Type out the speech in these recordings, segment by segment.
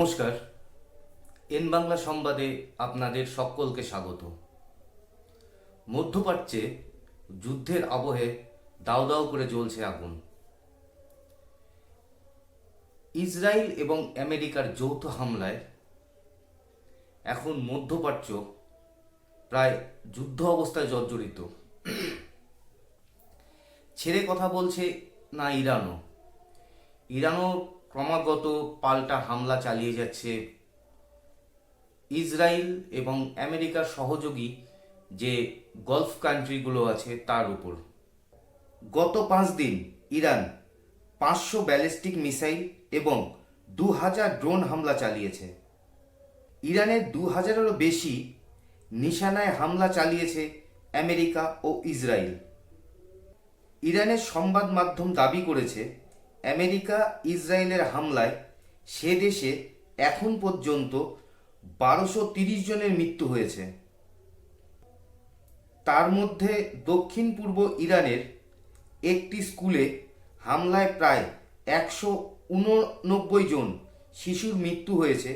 নমস্কার। এন বাংলা সংবাদে আপনাদের সকলকে স্বাগত। মধ্যপ্রাচ্যে যুদ্ধের আবহে দাউ দাউ করে জ্বলছে আগুন। ইসরায়েল এবং আমেরিকার যৌথ হামলায় এখন মধ্যপ্রাচ্য প্রায় যুদ্ধ অবস্থায় জর্জরিত। ছেড়ে কথা বলছে না ইরানও ক্রমাগত পাল্টা হামলা চালিয়ে যাচ্ছে ইসরায়েল এবং আমেরিকার সহযোগী যে গলফ কান্ট্রিগুলো আছে তার উপর। গত 5 দিন ইরান 500 ব্যালিস্টিক মিসাইল এবং 2000 ড্রোন হামলা চালিয়েছে। ইরানের 2000-এরও বেশি নিশানায় হামলা চালিয়েছে আমেরিকা ও ইসরায়েল। ইরানের সংবাদ মাধ্যম দাবি করেছে আমেরিকা ইসরায়েলের হামলায় সে দেশে এখন পর্যন্ত 1230 জনের মৃত্যু হয়েছে। তার মধ্যে দক্ষিণ পূর্ব ইরানের একটি স্কুলে হামলায় প্রায় 189 জন শিশুর মৃত্যু হয়েছে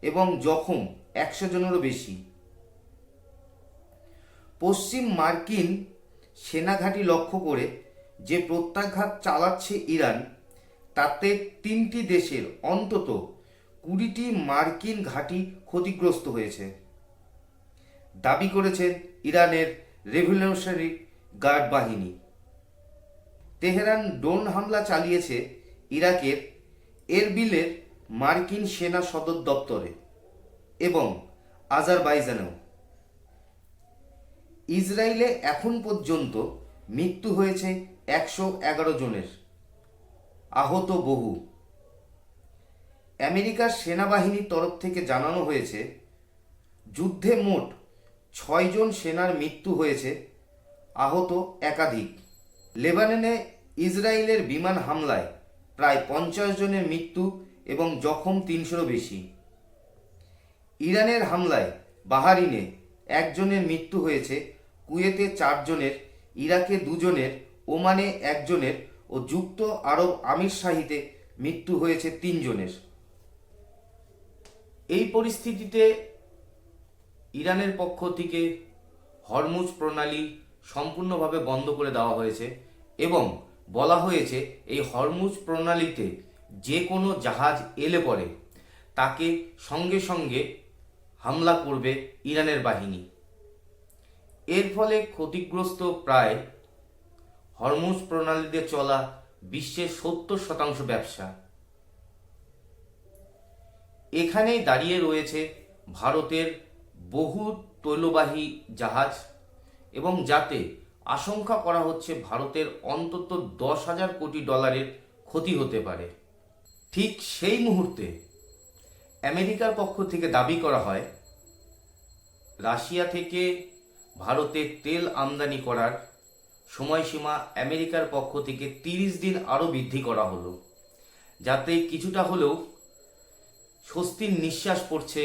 এবং জখম 100 জনেরও বেশি। পশ্চিম মার্কিন সেনাঘাঁটি লক্ষ্য করে যে প্রত্যাঘাত চালাচ্ছে ইরান, তাতে 3টি দেশের অন্তত 20টি মার্কিন ঘাঁটি ক্ষতিগ্রস্ত হয়েছে, দাবি করেছেন ইরানের রেভলিউশনারি গার্ড বাহিনী। তেহরান ড্রোন হামলা চালিয়েছে ইরাকের এরবিলের মার্কিন সেনা সদর দপ্তরে এবং আজারবাইজানেও। ইসরায়েলে এখন পর্যন্ত মৃত্যু হয়েছে 111 জনের, আহত বহু। আমেরিকার সেনাবাহিনীর তরফ থেকে জানানো হয়েছে যুদ্ধে মোট 6 জন সেনার মৃত্যু হয়েছে, আহত একাধিক। লেবাননে ইসরায়েলের বিমান হামলায় প্রায় 50 জনের মৃত্যু এবং জখম 300-রও বেশি। ইরানের হামলায় বাহারিনে 1 জনের মৃত্যু হয়েছে, কুয়েতে 4 জনের, ইরাকে 2 জনের, ওমানে 1 জনের ও যুক্ত আরব আমিরশাহিতে মৃত্যু হয়েছে 3 জনের। এই পরিস্থিতিতে ইরানের পক্ষ থেকে হরমুজ প্রণালী সম্পূর্ণভাবে বন্ধ করে দেওয়া হয়েছে এবং বলা হয়েছে এই হরমুজ প্রণালীতে যে কোনো জাহাজ এলে পরে তাকে সঙ্গে সঙ্গে হামলা করবে ইরানের বাহিনী। এর ফলে ক্ষতিগ্রস্ত প্রায় হরমুজ প্রণালীতে চলা বিশ্বের 70% ব্যবসা। এখানেই দাঁড়িয়ে রয়েছে ভারতের বহু তৈলবাহী জাহাজ এবং যাতে আশঙ্কা করা হচ্ছে ভারতের অন্তত 10,000 কোটি ডলারের ক্ষতি হতে পারে। ঠিক সেই মুহূর্তে আমেরিকার পক্ষ থেকে দাবি করা হয় রাশিয়া থেকে ভারতে তেল আমদানি করার সময়সীমা আমেরিকার পক্ষ থেকে 30 দিন আরও বৃদ্ধি করা হলো, যাতে কিছুটা হলেও স্বস্তির নিঃশ্বাস পড়ছে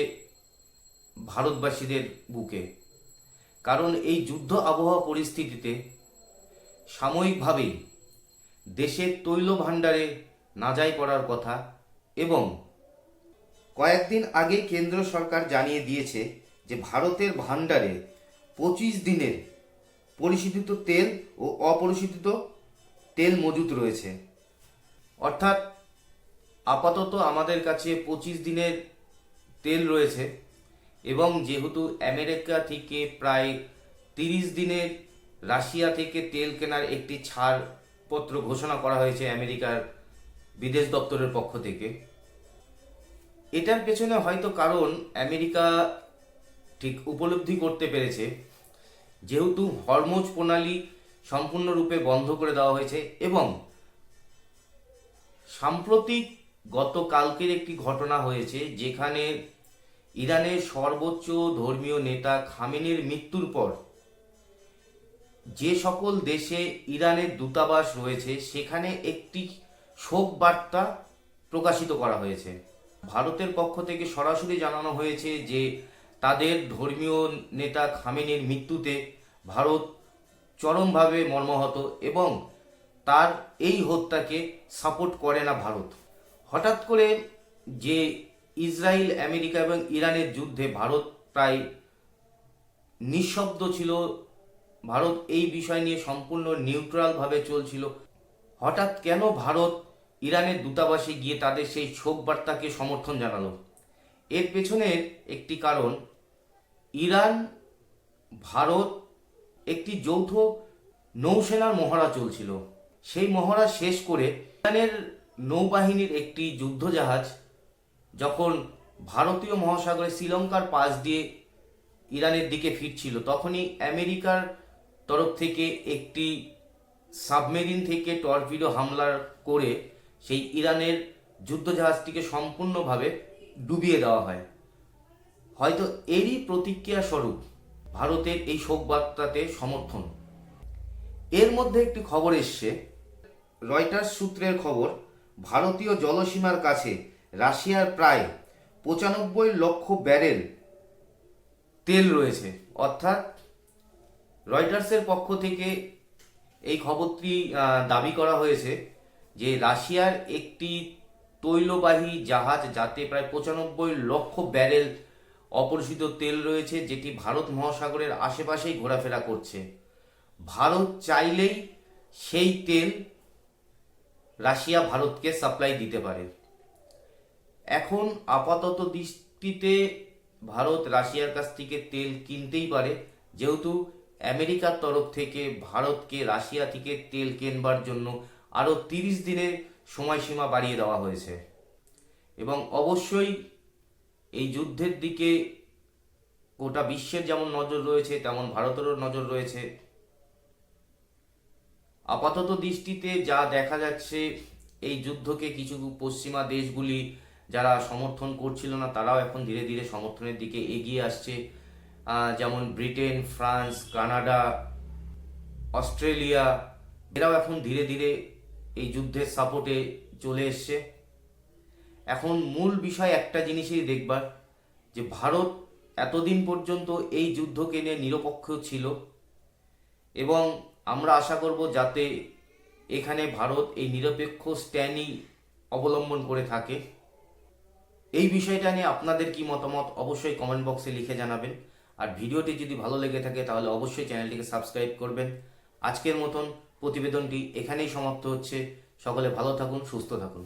ভারতবাসীদের বুকে। কারণ এই যুদ্ধ আবহাওয়া পরিস্থিতিতে সাময়িকভাবেই দেশের তৈল ভাণ্ডারে নাজাই পড়ার কথা এবং কয়েকদিন আগেই কেন্দ্র সরকার জানিয়ে দিয়েছে যে ভারতের ভাণ্ডারে 25 দিনের পরিশোধিত তেল ও অপরিশোধিত তেল মজুত রয়েছে। অর্থাৎ আপাতত আমাদের কাছে 25 দিনের তেল রয়েছে এবং যেহেতু আমেরিকা থেকে প্রায় 30 দিনের রাশিয়া থেকে তেল কেনার একটি ছাড়পত্র ঘোষণা করা হয়েছে আমেরিকার বিদেশ দপ্তরের পক্ষ থেকে। এটার পেছনে হয়তো কারণ আমেরিকা ঠিক উপলব্ধি করতে পেরেছে যেহেতু হরমুজ প্রণালী সম্পূর্ণরূপে বন্ধ করে দেওয়া হয়েছে এবং সাম্প্রতিক গতকালকের একটি ঘটনা হয়েছে যেখানে ইরানের সর্বোচ্চ ধর্মীয় নেতা খামেনির মৃত্যুর পর যে সকল দেশে ইরানের দূতাবাস রয়েছে সেখানে একটি শোক বার্তা প্রকাশিত করা হয়েছে। ভারতের পক্ষ থেকে সরাসরি জানানো হয়েছে যে তাদের ধর্মীয় নেতা খামেনির মৃত্যুতে ভারত চরমভাবে মর্মাহত এবং তার এই হত্যাকে সাপোর্ট করে না ভারত। হঠাৎ করে যে ইসরায়েল, আমেরিকা এবং ইরানের যুদ্ধে ভারত প্রায় নিঃশব্দ ছিল। ভারত এই বিষয় নিয়ে সম্পূর্ণ নিউট্রালভাবে চলছিল। হঠাৎ কেন ভারত ইরানের দূতাবাসে গিয়ে তাদের সেই শোক বার্তাকে সমর্থন জানালো? এর পেছনের একটি কারণ, ইরান ভারত একটি যৌথ নৌসেনার মহড়া চলছিল। সেই মহড়া শেষ করে ইরানের নৌবাহিনীর একটি যুদ্ধজাহাজ যখন ভারতীয় মহাসাগরে শ্রীলঙ্কার পাশ দিয়ে ইরানের দিকে ফিরছিল, তখনই আমেরিকার তরফ থেকে একটি সাবমেরিন থেকে টর্পিডো হামলা করে সেই ইরানের যুদ্ধজাহাজটিকে সম্পূর্ণভাবে ডুবিয়ে দেওয়া হয়। হয়তো এরই প্রতিক্রিয়া স্বরূপ ভারতের এই শোকবার্তাতে সমর্থন। এর মধ্যে একটি খবর এসছে, রয়টার্স সূত্রের খবর, ভারতীয় জলসীমার কাছে রাশিয়ার প্রায় 95 লক্ষ ব্যারেল তেল রয়েছে। অর্থাৎ রয়টার্সের পক্ষ থেকে এই খবরটি দাবি করা হয়েছে যে রাশিয়ার একটি তৈলবাহী জাহাজ, যাতে প্রায় 95 লক্ষ ব্যারেল অপরিশোধিত তেল রয়েছে, যেটি ভারত মহাসাগরের আশেপাশেই ঘোরাফেরা করছে। ভারত চাইলেই সেই তেল রাশিয়া ভারতকে সাপ্লাই দিতে পারে। এখন আপাতত দৃষ্টিতে ভারত রাশিয়ার কাছ থেকে তেল কিনতেই পারে, যেহেতু আমেরিকার তরফ থেকে ভারতকে রাশিয়া থেকে তেল কেনবার জন্য আরও 30 দিনের সময়সীমা বাড়িয়ে দেওয়া হয়েছে। এবং অবশ্যই এই যুদ্ধের দিকে গোটা বিশ্বের যেমন নজর রয়েছে, তেমন ভারতেরও নজর রয়েছে। আপাতত দৃষ্টিতে যা দেখা যাচ্ছে, এই যুদ্ধকে কিছু পশ্চিমা দেশগুলি যারা সমর্থন করছিল না, তারাও এখন ধীরে ধীরে সমর্থনের দিকে এগিয়ে আসছে। যেমন ব্রিটেন, ফ্রান্স, কানাডা, অস্ট্রেলিয়া, এরাও এখন ধীরে ধীরে এই যুদ্ধের সাপোর্টে চলে এসছে। এখন মূল বিষয় একটা জিনিসই দেখবার, যে ভারত এতদিন পর্যন্ত এই যুদ্ধকে নিয়ে নিরপেক্ষ ছিল, এবং আমরা আশা করব যাতে এখানে ভারত এই নিরপেক্ষ স্ট্যান্ডই অবলম্বন করে থাকে। এই বিষয়টা নিয়ে আপনাদের কি মতামত অবশ্যই কমেন্ট বক্সে লিখে জানাবেন। আর ভিডিওটি যদি ভালো লেগে থাকে তাহলে অবশ্যই চ্যানেলটিকে সাবস্ক্রাইব করবেন। আজকের মতন প্রতিবেদনটি এখানেই সমাপ্ত হচ্ছে। সকলে ভালো থাকুন, সুস্থ থাকুন।